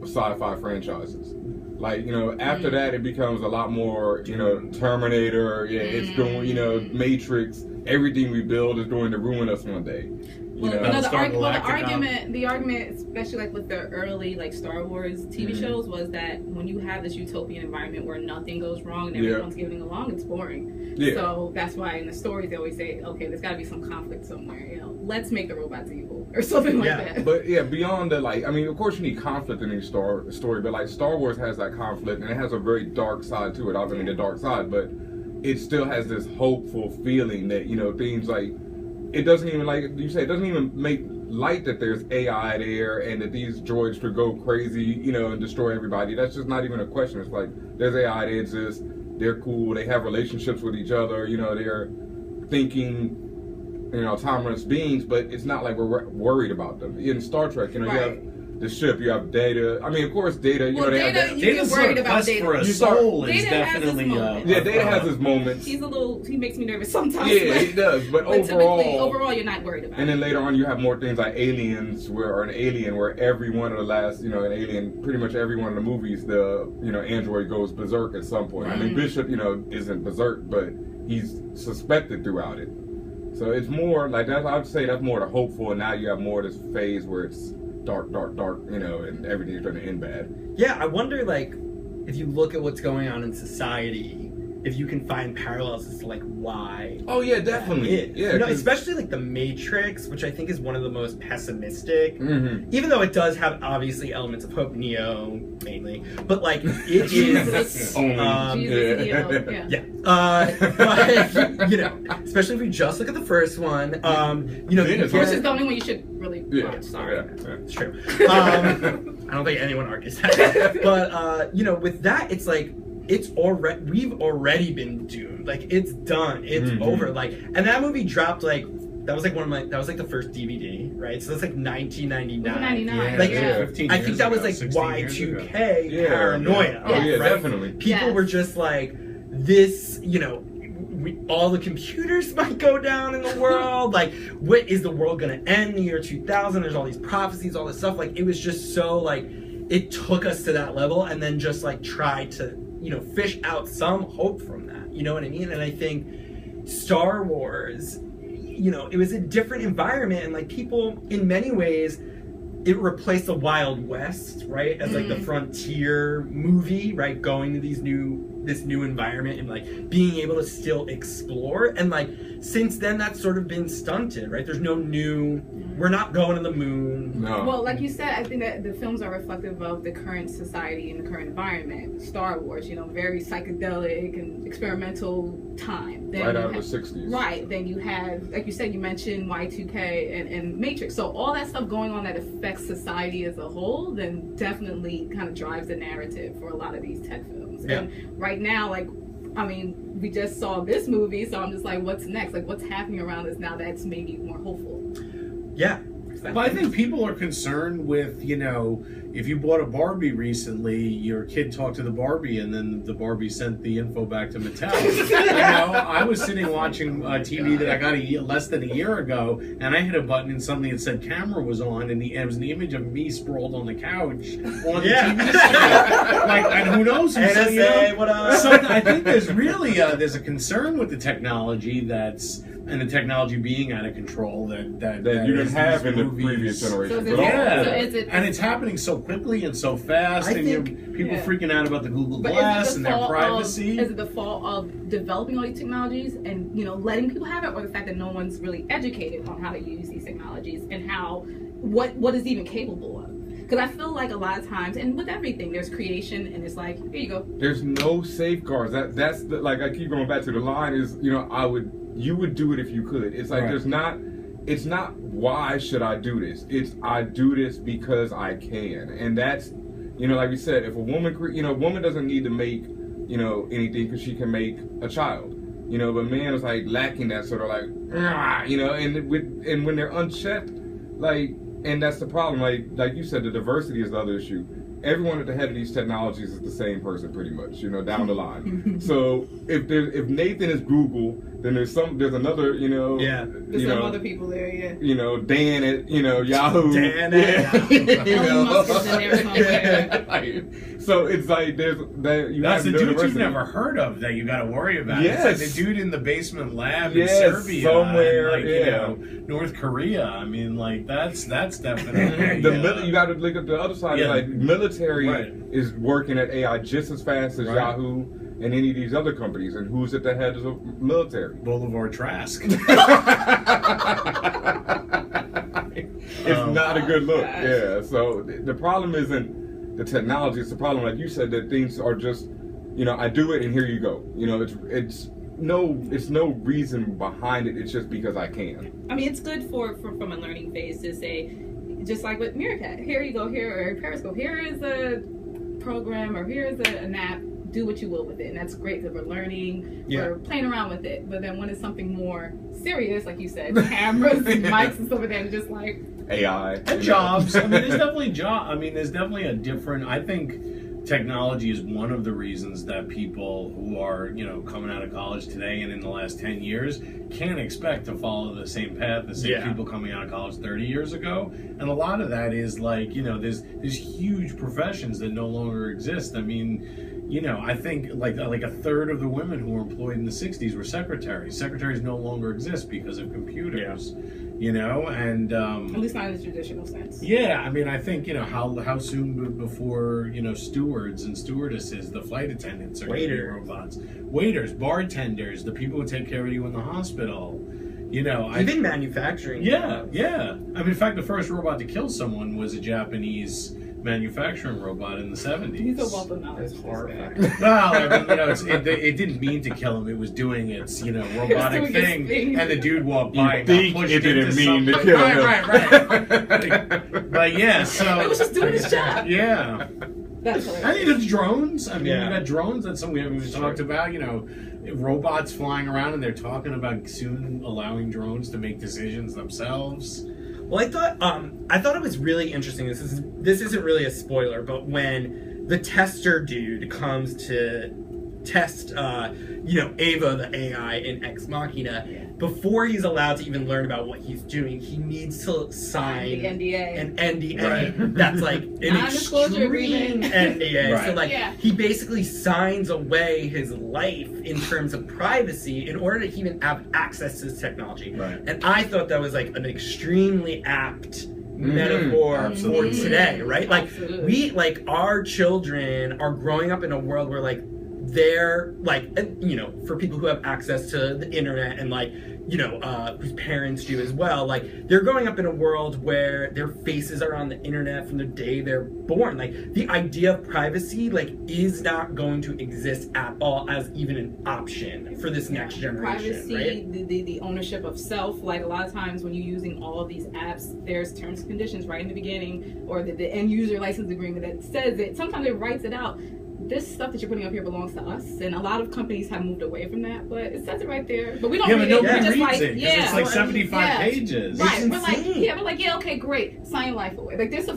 sci-fi franchises. Like, after that, it becomes a lot more, Terminator, it's doing, Matrix, everything we build is going to ruin us one day. The argument, especially like with the early like Star Wars TV shows, was that when you have this utopian environment where nothing goes wrong and everyone's getting along, it's boring. Yeah. So that's why in the stories they always say, okay, there's got to be some conflict somewhere. Let's make the robots evil or something like that. But beyond the of course you need conflict in each story, but like Star Wars has that conflict and it has a very dark side to it. I mean the dark side, but it still has this hopeful feeling that things like. It doesn't even, like you say, it doesn't even make light that there's AI there and that these droids could go crazy, and destroy everybody. That's just not even a question. It's like, there's AI, they exist, they're cool, they have relationships with each other, they're thinking, autonomous beings, but it's not like we're worried about them. In Star Trek, you have the ship, you have Data. I mean, of course, Data, Data's worried about Data. For a soul is Data definitely... Data has his moments. He makes me nervous sometimes. Yeah, he does, but overall, you're not worried about it. And then later on, you have more things like Aliens, where every one of the last, an Alien, pretty much every one of the movies, the, android goes berserk at some point. I mean, Bishop, isn't berserk, but he's suspected throughout it. So it's more, like, I would say that's more the hopeful, and now you have more of this phase where it's dark, and everything's going to end bad. Yeah, I wonder, like, if you look at what's going on in society, if you can find parallels as to, like, why. Oh, yeah, definitely. Yeah, especially, like, The Matrix, which I think is one of the most pessimistic, even though it does have, obviously, elements of hope, Neo, mainly, but, like, it is... but, especially if we just look at the first one, the first is the only one you should really watch, sorry. It's true. I don't think anyone argues that. But, with that, it's like, we've already been doomed. Like, it's done. It's over. Like, and that movie dropped, like, that was like the first DVD, right? So that's like 1999. I think that was like Y2K paranoia. Oh, yeah, definitely. People were just like, this, all the computers might go down in the world. Like, what is the world going to end in the year 2000? There's all these prophecies, all this stuff. Like, it was just so, like, it took us to that level and then just, like, tried to, fish out some hope from that. You know what I mean? And I think Star Wars, it was a different environment, and like people in many ways, it replaced the Wild West, right, as like the frontier movie, right, going to this new environment and like being able to still explore. And like since then, that's sort of been stunted, right? There's no new. We're not going to the moon. No. Well, like you said, I think that the films are reflective of the current society and the current environment. Star Wars, very psychedelic and experimental time. Then right out of the 60s. Right. Then you have, like you said, you mentioned Y2K and Matrix. So all that stuff going on that affects society as a whole, then definitely kind of drives the narrative for a lot of these tech films. Yeah. And right now, we just saw this movie, so I'm just like, what's next? Like, what's happening around us now that's maybe more hopeful? Yeah. But I think people are concerned with, if you bought a Barbie recently, your kid talked to the Barbie and then the Barbie sent the info back to Mattel. I was sitting watching TV that I got less than a year ago, and I hit a button and something that said camera was on, and it was an image of me sprawled on the couch on the TV screen. And who knows? NSA, what up? So I think there's really there's a concern with the technology and the technology being out of control that you didn't have in the previous generation. And it's happening so quickly and so fast, people freaking out about the Google Glass and their privacy. Is it the fault of developing all these technologies and letting people have it, or the fact that no one's really educated on how to use these technologies and what is even capable of? Because I feel like a lot of times, and with everything, there's creation, and it's like, here you go. There's no safeguards. That's I keep going back to the line is, you would do it if you could. It's like it's not why should I do this? It's I do this because I can. And that's, like we said, if a woman, woman doesn't need to make, anything because she can make a child. But man is like lacking that sort of like, and when they're unchecked, and that's the problem. Like you said, the diversity is the other issue. Everyone at the head of these technologies is the same person, pretty much. Down the line. So if Nathan is Google, then there's another. There's some other people there. Yeah. Dan at Yahoo. Dan at Elon Musk is in there somewhere. So it's like that's the dude you've never heard of that you got to worry about. Yes. It's like the dude in the basement lab in Serbia, somewhere, and North Korea. I mean, that's definitely you got to look at the other side. Yeah. Like military is working at AI just as fast as Yahoo and any of these other companies. And who's at the head of the military? Boulevard Trask. It's not a good look. Yeah. So the problem isn't the technology, it's the problem, like you said, that things are just, I do it and here you go. It's no reason behind it. It's just because I can. I mean, it's good from a learning phase to say, just like with Meerkat, here you go, here, or Periscope, here is a program, or here is an app, do what you will with it. And that's great because we're learning, we're playing around with it. But then when it's something more serious, like you said, cameras and mics and stuff like that, and just like AI. And jobs. I mean, there's definitely a different, I think technology is one of the reasons that people who are, coming out of college today and in the last 10 years can't expect to follow the same path as people coming out of college 30 years ago. And a lot of that is like, there's huge professions that no longer exist. I mean, I think like a third of the women who were employed in the 60s were secretaries. Secretaries no longer exist because of computers. And at least not in the traditional sense. Yeah, I mean, I think how soon before stewards and stewardesses, the flight attendants are going to be robots, waiters, bartenders, the people who take care of you in the hospital. Even manufacturing. Yeah. I mean, in fact, the first robot to kill someone was a Japanese manufacturing robot in the 70s. He's a wealth of knowledge. That's horrifying. Well, I mean, it didn't mean to kill him. It was doing its, robotic thing, and the dude walked by and got pushed into didn't mean something. to kill him. Right. But yeah, so it was just doing his job. Yeah. That's hilarious. And it's drones. I mean, you got drones. That's something we haven't even talked about. Robots flying around, and they're talking about soon allowing drones to make decisions themselves. Well, I thought it was really interesting. This isn't really a spoiler, but when the tester dude comes to test Ava, the AI in Ex Machina, before he's allowed to even learn about what he's doing, he needs to sign an NDA that's like an extreme NDA. Right. So like he basically signs away his life in terms of privacy in order to even have access to this technology. Right. And I thought that was like an extremely apt metaphor for today, right? Like we, like, our children are growing up in a world where like they're like, for people who have access to the internet and like, whose parents do as well, like they're growing up in a world where their faces are on the internet from the day they're born. Like the idea of privacy like is not going to exist at all as even an option for this next generation. Privacy, right? the ownership of self. Like a lot of times when you're using all of these apps, there's terms and conditions right in the beginning, or the end user license agreement that says it. Sometimes it writes it out. This stuff that you're putting up here belongs to us, and a lot of companies have moved away from that, but it says it right there. But we don't read it. Nobody reads it, because it's like 75 pages. Right. We're like, okay, great. Sign your life away. Like there's a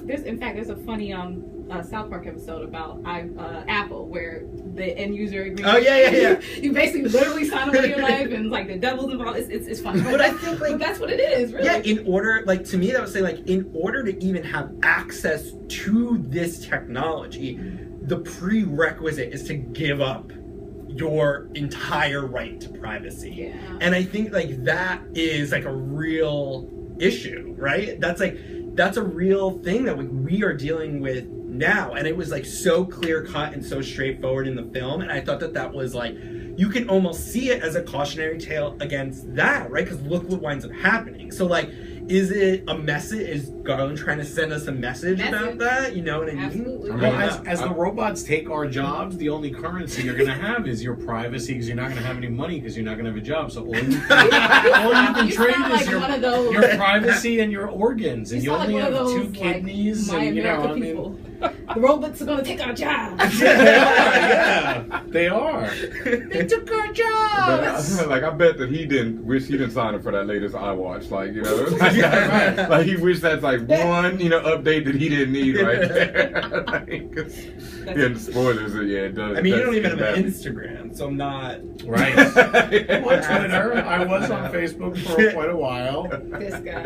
funny South Park episode about Apple where the end user agreement. Oh yeah. You basically literally sign away your life, and like the devil's involved. It's funny. But I think like that's what it is, really. Yeah, in order, like to me, that would say like in order to even have access to this technology, the prerequisite is to give up your entire right to privacy. Yeah. And I think like that is like a real issue, right? That's a real thing that we are dealing with now. And it was like so clear cut and so straightforward in the film. And I thought that was like, you can almost see it as a cautionary tale against that, right? Because look what winds up happening. So like, is it a message? Is Garland trying to send us a message about that? You know what I mean? Absolutely. Well, as the robots take our jobs, the only currency you're going to have is your privacy, because you're not going to have any money because you're not going to have a job. So all you can trade is your privacy and your organs, and you only have two kidneys. And, the robots are going to take our jobs. They are. They took our jobs. I bet that he didn't wish he didn't sign up for that latest iWatch. Like he wished that's like one update that he didn't need right there. The spoilers. It does. I mean, you don't even have an Instagram, so I'm not right. On Twitter, I was on Facebook for quite a while. This guy.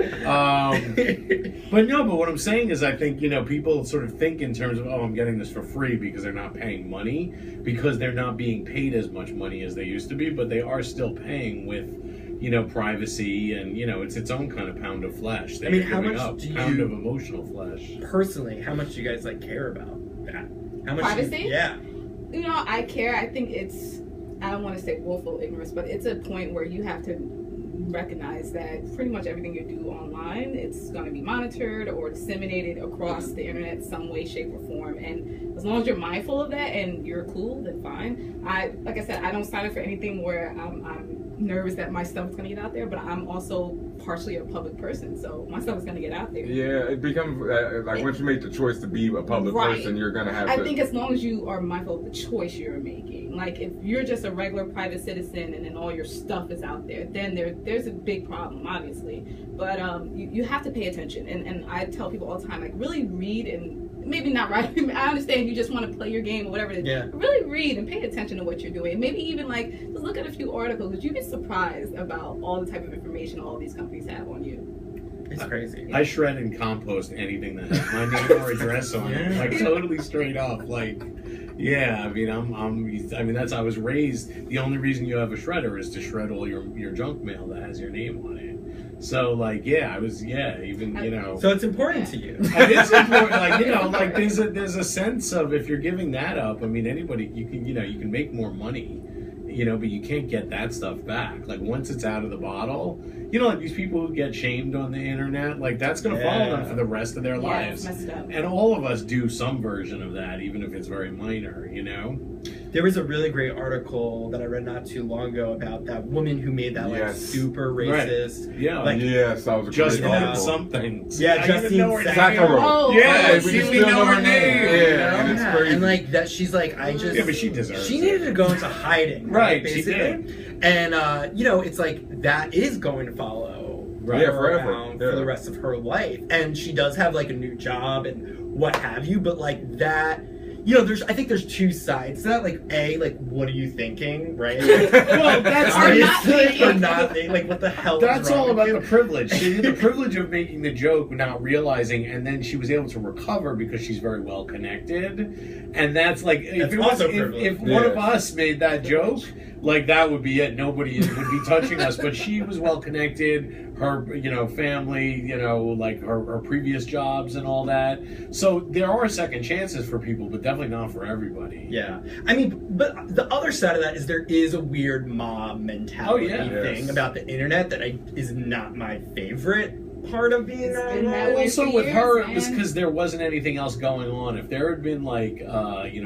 But what I'm saying is, I think people sort of think in terms of, I'm getting this for free because they're not paying money, because they're not being paid as much money as they used to be, but they are still paying with privacy, and it's its own kind of pound of flesh. I mean, how much pound of emotional flesh? Personally, how much do you guys care about that? How much privacy? Yeah. I care. I think I don't want to say willful ignorance, but it's a point where you have to recognize that pretty much everything you do online, it's going to be monitored or disseminated across the internet some way, shape, or form. And as long as you're mindful of that and you're cool, then fine. Like I said, I don't sign up for anything where I'm nervous that my stuff is going to get out there, but I'm also partially a public person, so my stuff is going to get out there. Yeah, it becomes once you make the choice to be a public person, you're going to have to... I think as long as you are mindful of the choice you're making, like if you're just a regular private citizen and then all your stuff is out there, then there's a big problem, obviously. But you have to pay attention, and I tell people all the time, like, really read, and maybe not right. I understand you just want to play your game or whatever it is. Yeah. Really read and pay attention to what you're doing. Maybe even just look at a few articles, because you'd be surprised about all the type of information all these companies have on you. It's crazy. I shred and compost anything that has my name or address on it, like totally straight up. I I was raised. The only reason you have a shredder is to shred all your junk mail that has your name on it. So So it's important to you. It's important. There's a sense of, if you're giving that up, anybody, you can make more money, but you can't get that stuff back. Once it's out of the bottle, these people who get shamed on the internet, that's going to follow them for the rest of their lives. It's messed up. And all of us do some version of that, even if it's very minor, There was a really great article that I read not too long ago about that woman who made that super racist. Right. Yeah. Yes, that was a just great article. Something. Yeah, Justine Sacco. Oh, yeah, we still know her name. Yeah, and it's crazy. And that she's yeah, but she deserves She needed to go into hiding. Right, basically. she did. And it's that is going to follow forever for the rest of her life. And she does have a new job and what have you, but that you know, I think there's two sides to that. Like, like, what are you thinking, right? Well, that's obviously or not thinking. Like, what the hell? That's is wrong all about with the privilege. She had the privilege of making the joke, not realizing, and then she was able to recover because she's very well connected. And that's like, if one of us made that joke, like that would be it. Nobody would be touching us. But she was well connected. Her, family, like her previous jobs and all that. So there are second chances for people, but definitely not for everybody. Yeah, I mean, but the other side of that is there is a weird mob mentality thing about the internet that is not my favorite part of being that. Also, with her, it was because there wasn't anything else going on. If there had been like,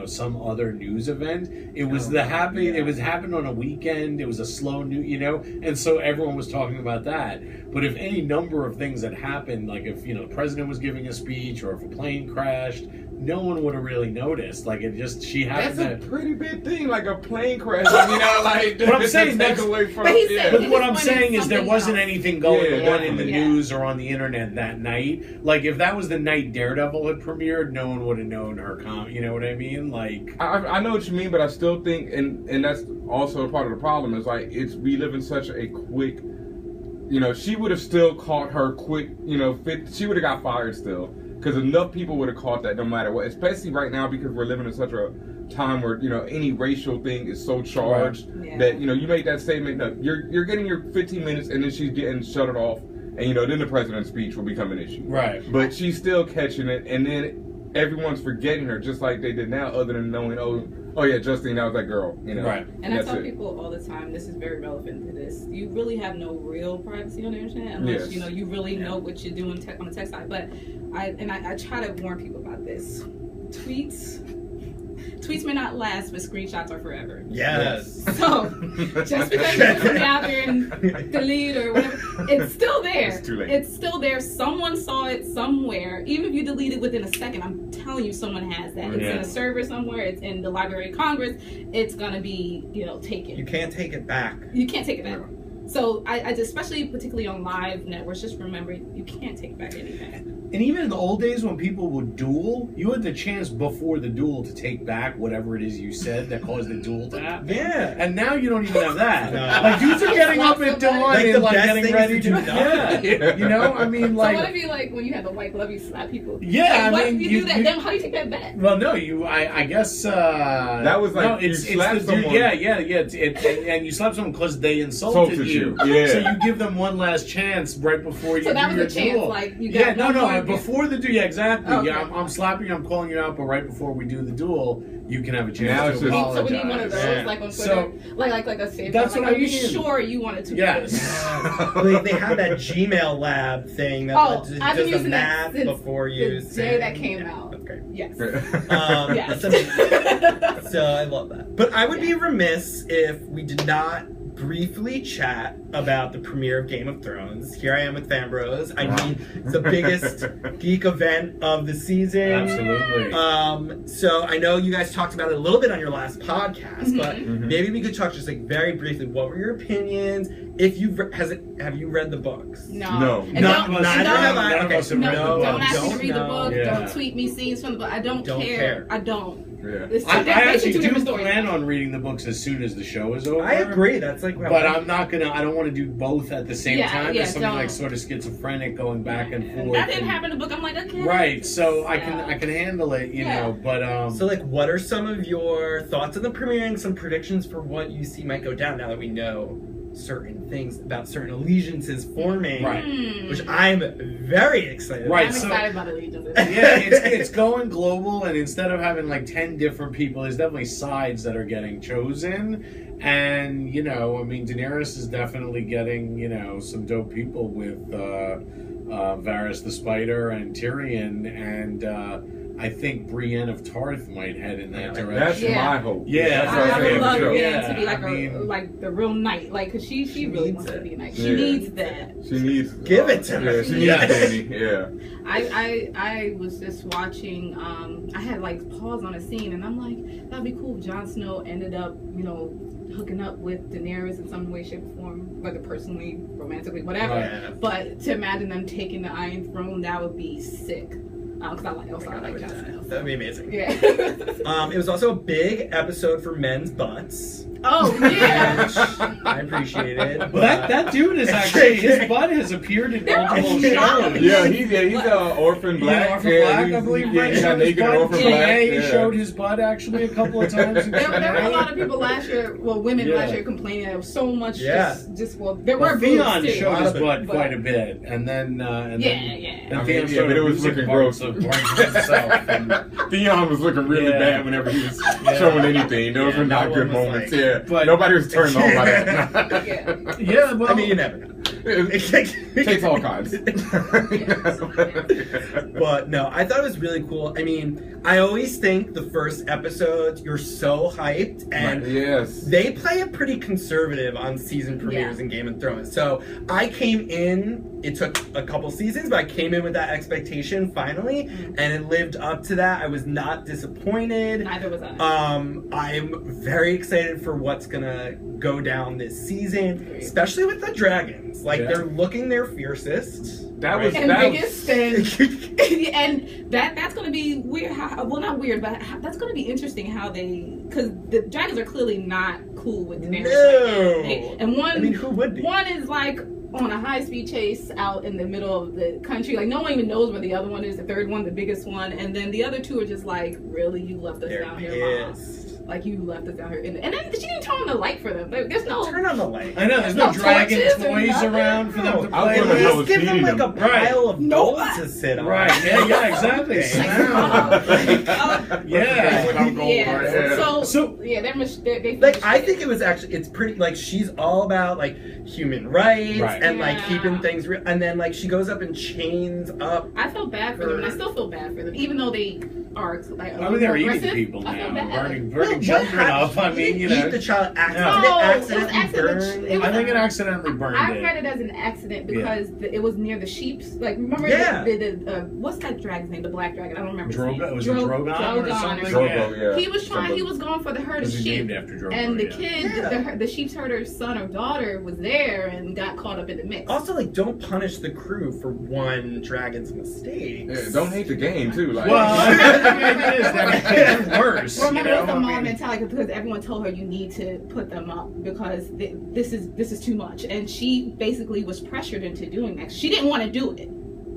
some other news event, it was It was happened on a weekend. It was a slow news, and so everyone was talking about that. But if any number of things had happened, like if the president was giving a speech or if a plane crashed, no one would have really noticed. Like she happened. That's a pretty big thing, like a plane crash. Like what I'm saying take away from. But what I'm saying is there wasn't anything going on in the news or on the internet that night. Like if that was the night Daredevil had premiered, no one would have known her. You know what I mean? Like I know what you mean, but I still think, and that's also a part of the problem is like we live in such a quick. She would have still caught her quick. She would have got fired still. Because enough people would have caught that no matter what, especially right now because we're living in such a time where any racial thing is so charged that you make that statement. No, you're getting your 15 minutes and then she's getting shut it off, and then the president's speech will become an issue. Right. But she's still catching it, and then everyone's forgetting her just like they did now, other than knowing oh yeah, Justine, that was that girl. Right. And I tell people all the time, this is very relevant to this. You really have no real privacy on the internet unless you really know what you're doing on the tech side. But I try to warn people about this. Tweets may not last, but screenshots are forever. Yes. So just because you put something out there and delete or whatever, it's still there. It's too late. It's still there. Someone saw it somewhere. Even if you delete it within a second, I'm telling you, someone has that. It's in a server somewhere. It's in the Library of Congress. It's gonna be, taken. You can't take it back. You can't take it back. So I just, especially particularly on live networks, just remember you can't take back anything. And even in the old days when people would duel, you had the chance before the duel to take back whatever it is you said that caused the duel to happen. Yeah. And now you don't even have that. No. Like dudes are getting up at dawn and getting ready to I mean, like. So what if you when you have the white glove, you slap people? Yeah, what if you do that? Then how do you take that back? Well, no, I guess. That was like you slapped someone. And you slap someone because they insulted you. Yeah. So you give them one last chance right before you do your duel. So that was a chance, like you got no. Before the duel, exactly. Okay. Yeah, I'm slapping you, I'm calling you out, but right before we do the duel, you can have a chance to apologize. So we need one of those, like on Twitter, like a safe. That's what I mean. Are you sure you wanted to? Yes. They had that Gmail lab thing that I've been using that before you. The day that came out. Okay. Yes. Yes. So I love that. But I would be remiss if we did not briefly chat about the premiere of Game of Thrones. Here I am with FanBros. I mean, the biggest geek event of the season. Absolutely. So I know you guys talked about it a little bit on your last podcast, but maybe we could talk just very briefly. What were your opinions? If have you read the books? No. Neither have I. Okay. Don't ask me to read the book. Don't tweet me scenes from the book. I don't care. I don't. Yeah. I actually do plan on reading the books as soon as the show is over. I agree. That's like. But I'm not gonna. I don't want to do both at the same time. There's something like sort of schizophrenic going back and forth. That didn't happen in the book. I'm like, okay. Right. So I can handle it. You know. But So what are some of your thoughts on the premiere and some predictions for what you see might go down now that we know certain things about certain allegiances forming, which I'm very excited about. I'm excited about allegiances. Yeah, it's going global, and instead of having 10 different people, there's definitely sides that are getting chosen. And, Daenerys is definitely getting, some dope people with Varys the Spider and Tyrion, and I think Brienne of Tarth might head in that direction. That's my hope. Yeah, I would love Brienne to be like the real knight, because she really wants to be a knight. She needs that. She needs. Give it to her. She needs Dany. Yeah. I was just watching. I had pause on a scene, and I'm like, that'd be cool if Jon Snow ended up, hooking up with Daenerys in some way, shape, or form, whether personally, romantically, whatever. But to imagine them taking the Iron Throne, that would be sick. Because I like Elsa. I like Johnson. That'd be amazing. Yeah. It was also a big episode for men's butts. Oh, yeah. Which I appreciated. Well, that dude is actually, his butt has appeared in multiple shows. Yeah, he's Orphan Black. Orphan Black, I believe. He got naked in Orphan Black. He showed his butt actually a couple of times. There were a lot of people last year, women last year complaining that there was so much there were Theon boobs too. showed his butt quite a bit, and then Theon showed it was looking gross. Theon was looking really bad whenever he was showing anything. Those were not good moments. But nobody was turned on by that. Well, I mean, you never know. It takes all kinds. But no, I thought it was really cool. I mean, I always think the first episode, you're so hyped, and they play it pretty conservative on season premieres in Game of Thrones. So I came in, it took a couple seasons, but I came in with that expectation finally, and it lived up to that. I was not disappointed. Neither was I. I'm very excited for what's gonna go down this season, especially with the dragons. Like, they're looking their fiercest. Biggest, and that's going to be weird. Well, not weird, but that's going to be interesting how because the dragons are clearly not cool with Daenerys. No. And one, I mean, who would be? One is like on a high-speed chase out in the middle of the country. Like, no one even knows where the other one is. The third one, the biggest one, and then the other two are just like, really, you left us down here, Mom. Like, you left us down here. And then she didn't turn on the light for them. There's no... Turn on the light. I know, there's no dragon toys around for them to play with. Just give them, like, a pile of gold to sit on. Right, exactly. They like, I think it was actually, it's pretty, like, she's all about, like, human rights and, like, keeping things real. And then, like, she goes up and chains up. I felt bad for them, and I still feel bad for them, even though they are, like, they're eating people now. Burning children up. I mean, you know. Eat the child accidentally burned. I think it accidentally burned. I read it as an accident because it was near the sheep's. Like, remember what's that dragon's name? The black dragon. I don't remember. Drogon. Was it Drogon or something? Drogo, He was going for the herd of sheep. Named after Drogo, and the kid, the sheep's herder's son or daughter was there and got caught up in the mix. Also, like, don't punish the crew for one dragon's mistake. Yeah, don't hate the game too. Like, it is that it's worse. Remember, the mom mentality, because everyone told her you need to put them up because this is too much, and she basically was pressured into doing that. She didn't want to do it.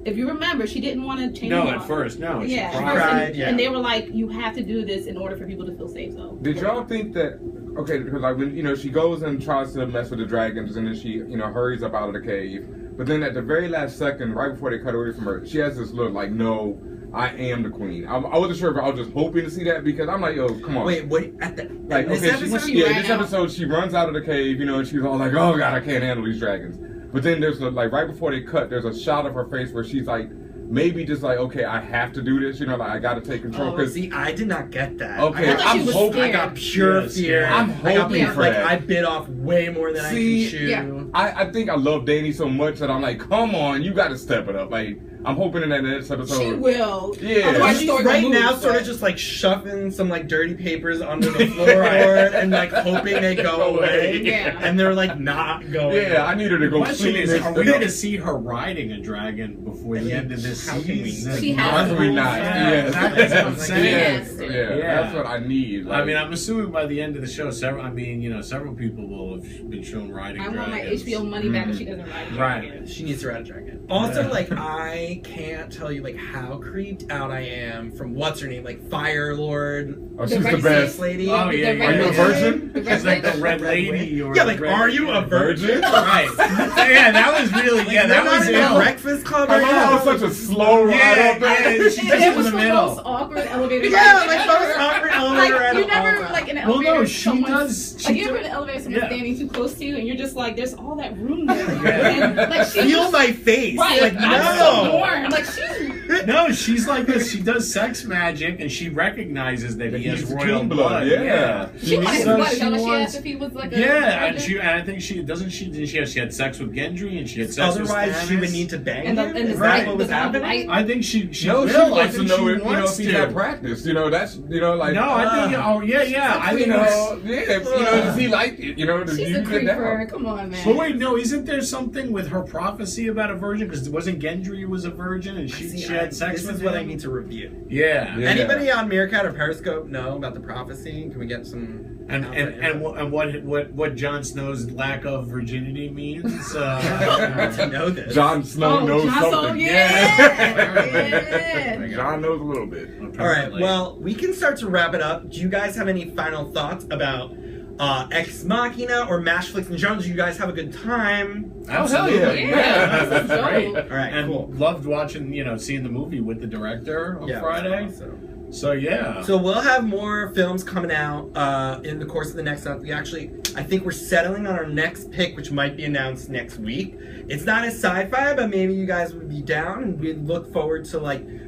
If you remember, she didn't want to change. No, at first, no. She cried. And they were like, "You have to do this in order for people to feel safe." So, did y'all think that? Okay, because like when she goes and tries to mess with the dragons, and then she hurries up out of the cave, but then at the very last second, right before they cut away from her, she has this look like, "No, I am the queen." I wasn't sure if I was just hoping to see that because I'm like, yo, come on. Wait, what? This episode, she runs out of the cave, and she's all like, oh god, I can't handle these dragons. But then there's like right before they cut, there's a shot of her face where she's like, maybe just like, okay, I have to do this, like I got to take control. Oh, see, I did not get that. Okay, I'm hoping. I got pure fear. I'm hoping for that. I bit off way more than I can chew. Yeah. I think I love Dany so much that I'm like, come on, you got to step it up. Like, I'm hoping in that next episode. She will. Yeah. She's right now sort of just like shoving some like dirty papers under the floorboard and like hoping they go away. Yeah. And they're like not going. Yeah, I need her to go. Question is, are we going to see her riding a dragon before the end of this season? She has to. Not. Yes. That's what I'm saying. Yeah, that's what I need. Like, I mean, I'm assuming by the end of the show, several people will have been shown riding dragons. I want my HBO money back if she doesn't ride a dragon. Right. She needs to ride a dragon. Also, like, I can't tell you like how creeped out I am from what's her name, like Fire Lord. Oh, she's the best lady. Oh yeah. Are you a virgin? She's like the red lady. Or like, are you a virgin? Right. Yeah, that was really that was in the Breakfast Club. That was such a slow ride up there. She's just in the middle. Most awkward elevator. Like most awkward elevator ride. You never like in an elevator. Well, no, she does. Like you ever in an elevator, someone's standing too close to you, and you're just like, there's all that room there. And, like, feel my face. Right. Like, I'm so warm. Like she's like this. She does sex magic, and she recognizes that he has royal blood. Yeah. She wanted blood. She asked if he was like a and I think she doesn't. She had sex with Gendry, and she had sex with Stannis. Otherwise, she would need to bang him. Is that what was happening? I think she wants to know if he's had practice. That's like. No, I think. Oh yeah. I think. Does he like it? She's a creeper. Come on, man. But wait, no, isn't there something with her prophecy about a virgin? Because wasn't Gendry was a virgin, and she had had sex this with is what I him? need to review. Yeah. Anybody on Meerkat or Periscope know about the prophecy? Can we get some? And what Jon Snow's lack of virginity means? To know this. Jon Snow knows Jon something. Snow, yeah. John knows a little bit. All right. Well, we can start to wrap it up. Do you guys have any final thoughts about Ex Machina or Mashflix in general? Do you guys have a good time? Absolutely. Oh, hell Yeah, That's this is great. dope. All right. And Cool. loved watching, seeing the movie with the director on Friday. So yeah. So we'll have more films coming out in the course of the next month. I think we're settling on our next pick, which might be announced next week. It's not as sci-fi, but maybe you guys would be down, and we'd look forward to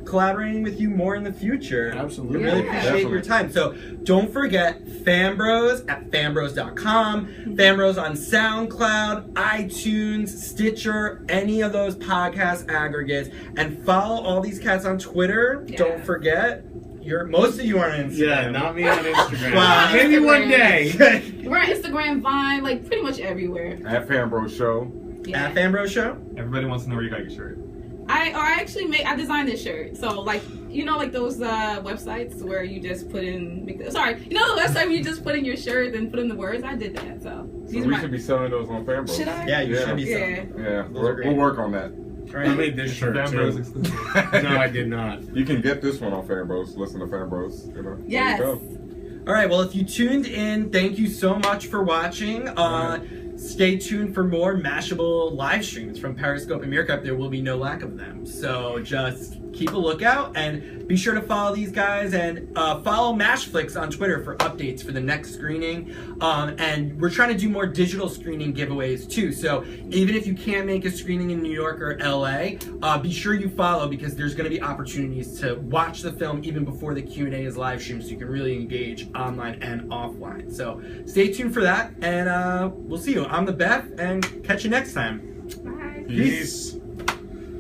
collaborating with you more in the future. Absolutely. We really appreciate your time. So don't forget FanBros at fanbros.com, FanBros on SoundCloud, iTunes, Stitcher, any of those podcast aggregates, and follow all these cats on Twitter. Yeah. Don't forget. Most of you are on Instagram. Yeah, not me on Instagram. Wow. Maybe one day. We're on Instagram, Vine, pretty much everywhere. At FanBros Show. Yeah. At FanBros Show. Everybody wants to know where you got your shirt. I designed this shirt. So those websites where you just put in. The website where you just put in your shirt and put in the words. I did that. So We should be selling those on FanBros. Should I? Yeah, you should be. Yeah. Yeah, Those are great. we'll work on that. I made this shirt FanBros too. exclusive. No, I did not. You can get this one on FanBros. Listen to FanBros. Yes. There you go. All right. Well, if you tuned in, thank you so much for watching. Stay tuned for more Mashable live streams from Periscope and Meerkat. There will be no lack of them. So just keep a lookout and be sure to follow these guys and follow Mashflix on Twitter for updates for the next screening. And we're trying to do more digital screening giveaways too. So even if you can't make a screening in New York or LA, be sure you follow because there's going to be opportunities to watch the film even before the Q&A is live streamed so you can really engage online and offline. So stay tuned for that and we'll see you. I'm the Beth and catch you next time. Bye. Peace.